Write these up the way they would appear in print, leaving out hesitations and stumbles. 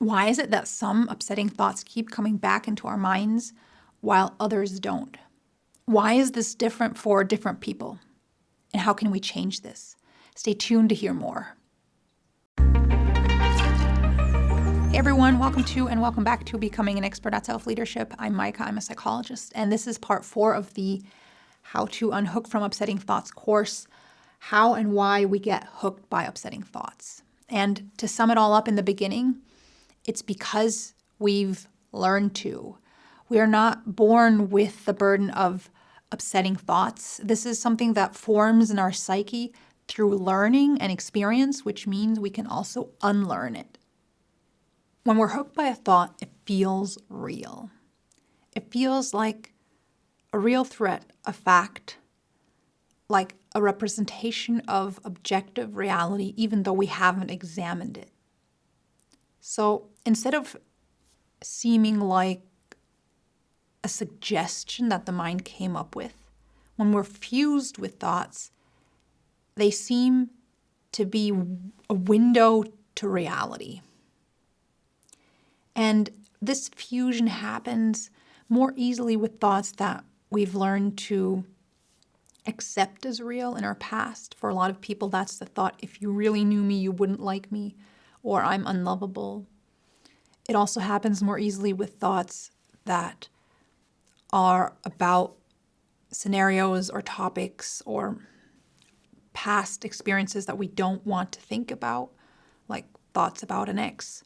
Why is it that some upsetting thoughts keep coming back into our minds while others don't? Why is this different for different people? And how can we change this? Stay tuned to hear more. Hey everyone, welcome to and welcome back to Becoming an Expert at Self-Leadership. I'm Maika, I'm a psychologist, and this is part 4 of the How to Unhook from Upsetting Thoughts course, how and why we get hooked by upsetting thoughts. And to sum it all up in the beginning, it's because we've learned to. We are not born with the burden of upsetting thoughts. This is something that forms in our psyche through learning and experience, which means we can also unlearn it. When we're hooked by a thought, it feels real. It feels like a real threat, a fact, like a representation of objective reality, even though we haven't examined it. So instead of seeming like a suggestion that the mind came up with, when we're fused with thoughts, they seem to be a window to reality. And this fusion happens more easily with thoughts that we've learned to accept as real in our past. For a lot of people, that's the thought, if you really knew me, you wouldn't like me, or I'm unlovable. It also happens more easily with thoughts that are about scenarios or topics or past experiences that we don't want to think about, like thoughts about an ex.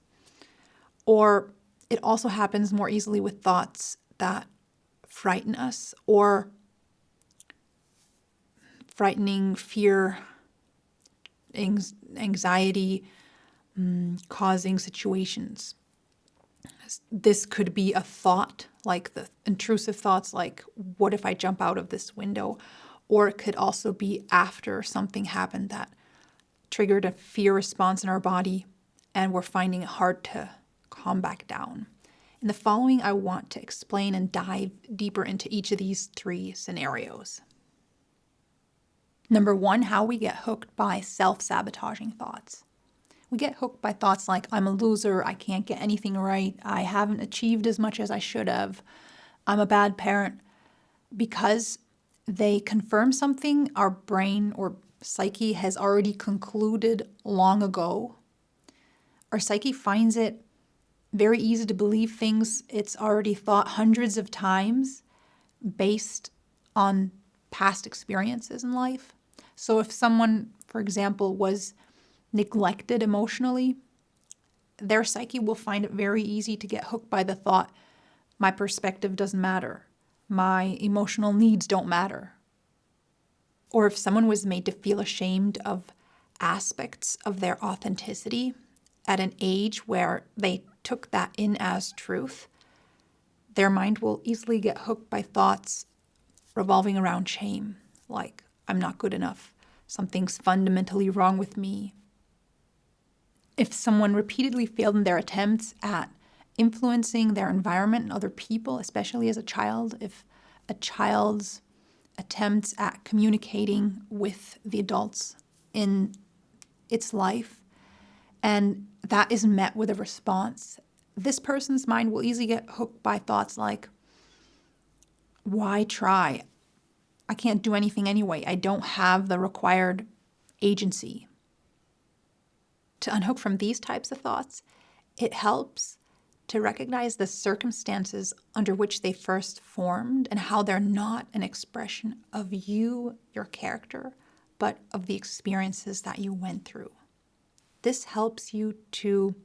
Or it also happens more easily with thoughts that frighten us or frightening fear, anxiety, causing situations. This could be a thought, like the intrusive thoughts, like, what if I jump out of this window? Or it could also be after something happened that triggered a fear response in our body and we're finding it hard to calm back down. In the following, I want to explain and dive deeper into each of these 3 scenarios. Number 1, how we get hooked by self-sabotaging thoughts. We get hooked by thoughts like, I'm a loser, I can't get anything right, I haven't achieved as much as I should have, I'm a bad parent. Because they confirm something our brain or psyche has already concluded long ago. Our psyche finds it very easy to believe things it's already thought hundreds of times based on past experiences in life. So if someone, for example, was neglected emotionally, their psyche will find it very easy to get hooked by the thought, my perspective doesn't matter, my emotional needs don't matter. Or if someone was made to feel ashamed of aspects of their authenticity at an age where they took that in as truth, their mind will easily get hooked by thoughts revolving around shame, like, I'm not good enough, something's fundamentally wrong with me. If someone repeatedly failed in their attempts at influencing their environment and other people, especially as a child, if a child's attempts at communicating with the adults in its life and that is met with a response, this person's mind will easily get hooked by thoughts like, why try? I can't do anything anyway. I don't have the required agency. To unhook from these types of thoughts, it helps to recognize the circumstances under which they first formed and how they're not an expression of you, your character, but of the experiences that you went through. This helps you to,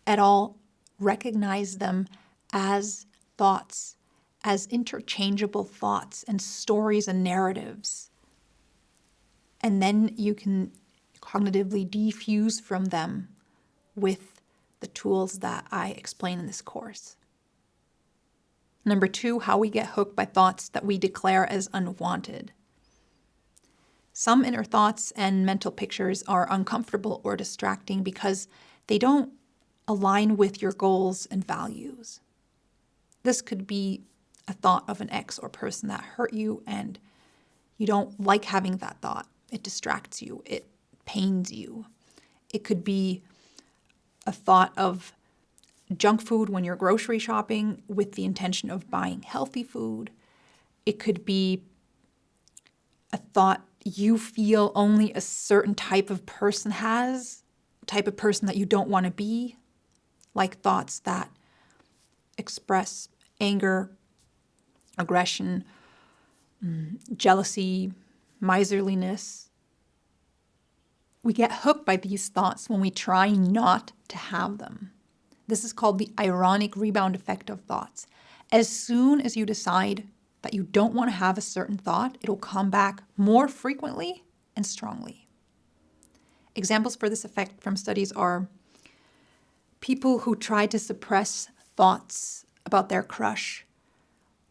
at all, recognize them as thoughts, as interchangeable thoughts and stories and narratives. And then you can cognitively defuse from them with the tools that I explain in this course. Number 2, how we get hooked by thoughts that we declare as unwanted. Some inner thoughts and mental pictures are uncomfortable or distracting because they don't align with your goals and values. This could be a thought of an ex or person that hurt you and you don't like having that thought. It distracts you. It pains you. It could be a thought of junk food when you're grocery shopping with the intention of buying healthy food. It could be a thought you feel only a certain type of person has, type of person that you don't want to be, like thoughts that express anger, aggression, jealousy, miserliness. We get hooked by these thoughts when we try not to have them. This is called the ironic rebound effect of thoughts. As soon as you decide that you don't want to have a certain thought, it'll come back more frequently and strongly. Examples for this effect from studies are people who tried to suppress thoughts about their crush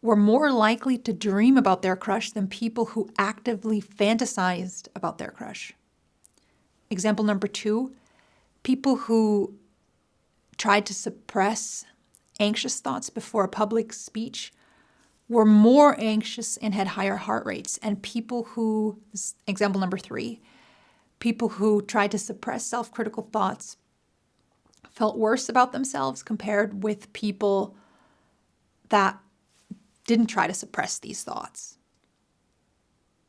were more likely to dream about their crush than people who actively fantasized about their crush. Example number 2, people who tried to suppress anxious thoughts before a public speech were more anxious and had higher heart rates. And people who, example number 3, people who tried to suppress self-critical thoughts felt worse about themselves compared with people that didn't try to suppress these thoughts.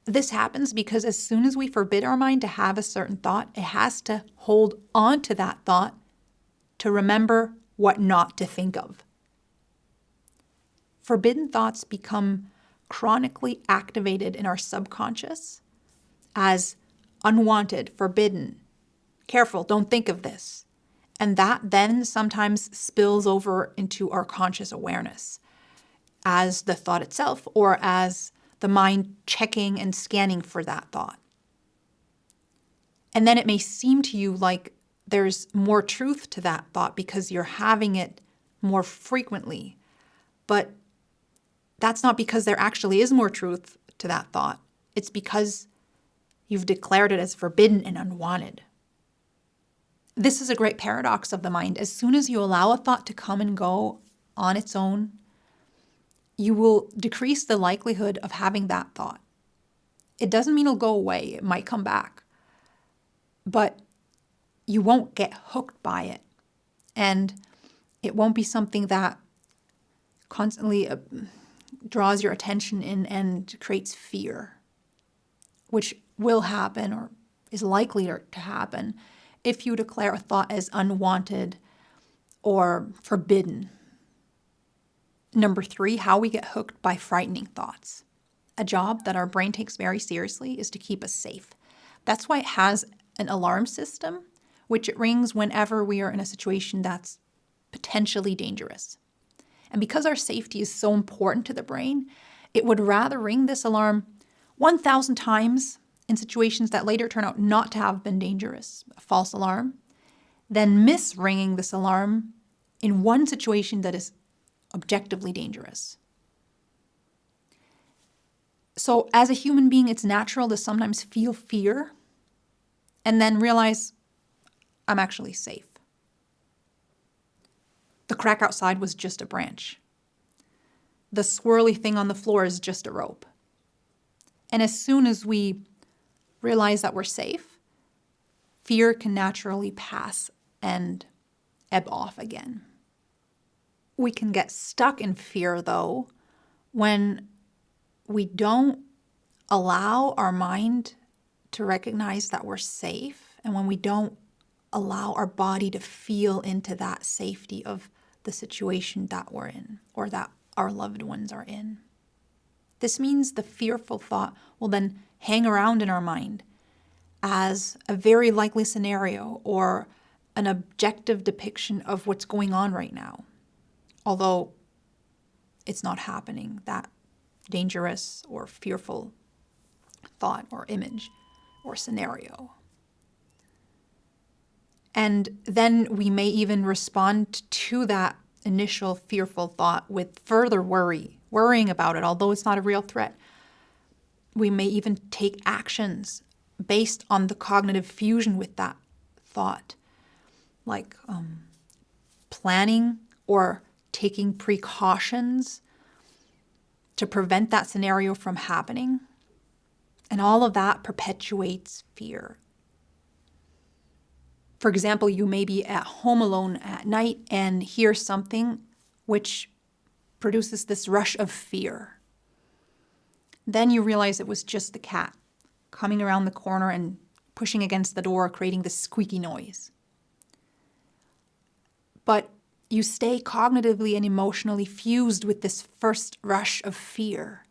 This happens because as soon as we forbid our mind to have a certain thought, it has to hold on to that thought to remember what not to think of. Forbidden thoughts become chronically activated in our subconscious as unwanted, forbidden, careful, don't think of this. And that then sometimes spills over into our conscious awareness as the thought itself or as the mind checking and scanning for that thought. And then it may seem to you like there's more truth to that thought because you're having it more frequently. But that's not because there actually is more truth to that thought. It's because you've declared it as forbidden and unwanted. This is a great paradox of the mind. As soon as you allow a thought to come and go on its own, you will decrease the likelihood of having that thought. It doesn't mean it'll go away. It might come back. But you won't get hooked by it. And it won't be something that constantly draws your attention in and creates fear, which will happen or is likely to happen if you declare a thought as unwanted or forbidden. Number 3, how we get hooked by frightening thoughts. A job that our brain takes very seriously is to keep us safe. That's why it has an alarm system, which it rings whenever we are in a situation that's potentially dangerous. And because our safety is so important to the brain, it would rather ring this alarm 1,000 times in situations that later turn out not to have been dangerous, a false alarm, than miss ringing this alarm in one situation that is objectively dangerous. So as a human being, it's natural to sometimes feel fear and then realize I'm actually safe. The crack outside was just a branch. The swirly thing on the floor is just a rope. And as soon as we realize that we're safe, fear can naturally pass and ebb off again. We can get stuck in fear, though, when we don't allow our mind to recognize that we're safe and when we don't allow our body to feel into that safety of the situation that we're in or that our loved ones are in. This means the fearful thought will then hang around in our mind as a very likely scenario or an objective depiction of what's going on right now. Although it's not happening, that dangerous or fearful thought or image or scenario. And then we may even respond to that initial fearful thought with further worrying about it, although it's not a real threat. We may even take actions based on the cognitive fusion with that thought, like planning or taking precautions to prevent that scenario from happening. And all of that perpetuates fear. For example, you may be at home alone at night and hear something which produces this rush of fear. Then you realize it was just the cat coming around the corner and pushing against the door, creating this squeaky noise. But you stay cognitively and emotionally fused with this first rush of fear,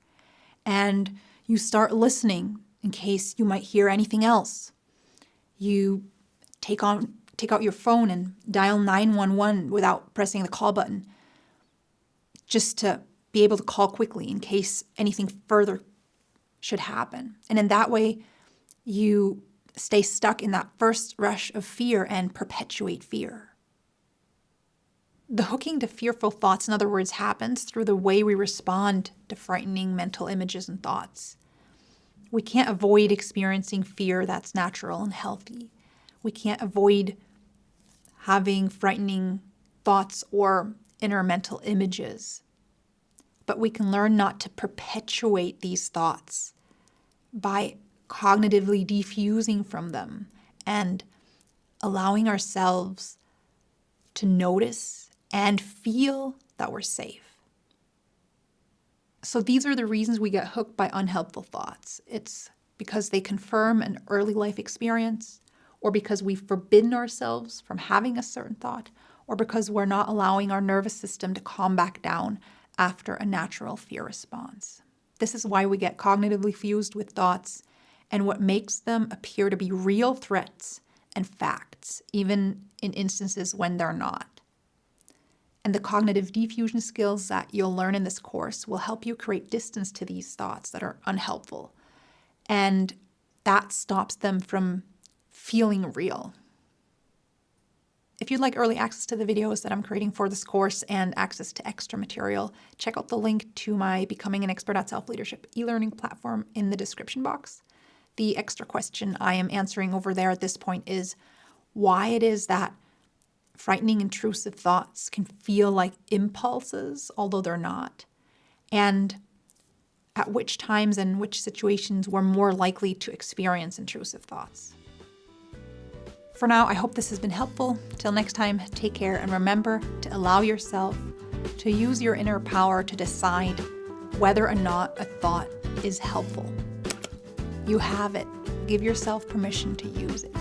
and you start listening in case you might hear anything else. You take out your phone and dial 911 without pressing the call button, just to be able to call quickly in case anything further should happen. And in that way, you stay stuck in that first rush of fear and perpetuate fear. The hooking to fearful thoughts, in other words, happens through the way we respond to frightening mental images and thoughts. We can't avoid experiencing fear that's natural and healthy. We can't avoid having frightening thoughts or inner mental images. But we can learn not to perpetuate these thoughts by cognitively defusing from them and allowing ourselves to notice and feel that we're safe. So these are the reasons we get hooked by unhelpful thoughts. It's because they confirm an early life experience, or because we've forbidden ourselves from having a certain thought, or because we're not allowing our nervous system to calm back down after a natural fear response. This is why we get cognitively fused with thoughts and what makes them appear to be real threats and facts, even in instances when they're not. And the cognitive defusion skills that you'll learn in this course will help you create distance to these thoughts that are unhelpful. And that stops them from feeling real. If you'd like early access to the videos that I'm creating for this course and access to extra material, check out the link to my Becoming an Expert at Self-Leadership e-learning platform in the description box. The extra question I am answering over there at this point is why it is that frightening, intrusive thoughts can feel like impulses, although they're not, and at which times and which situations we're more likely to experience intrusive thoughts. For now, I hope this has been helpful. Till next time, take care, and remember to allow yourself to use your inner power to decide whether or not a thought is helpful. You have it. Give yourself permission to use it.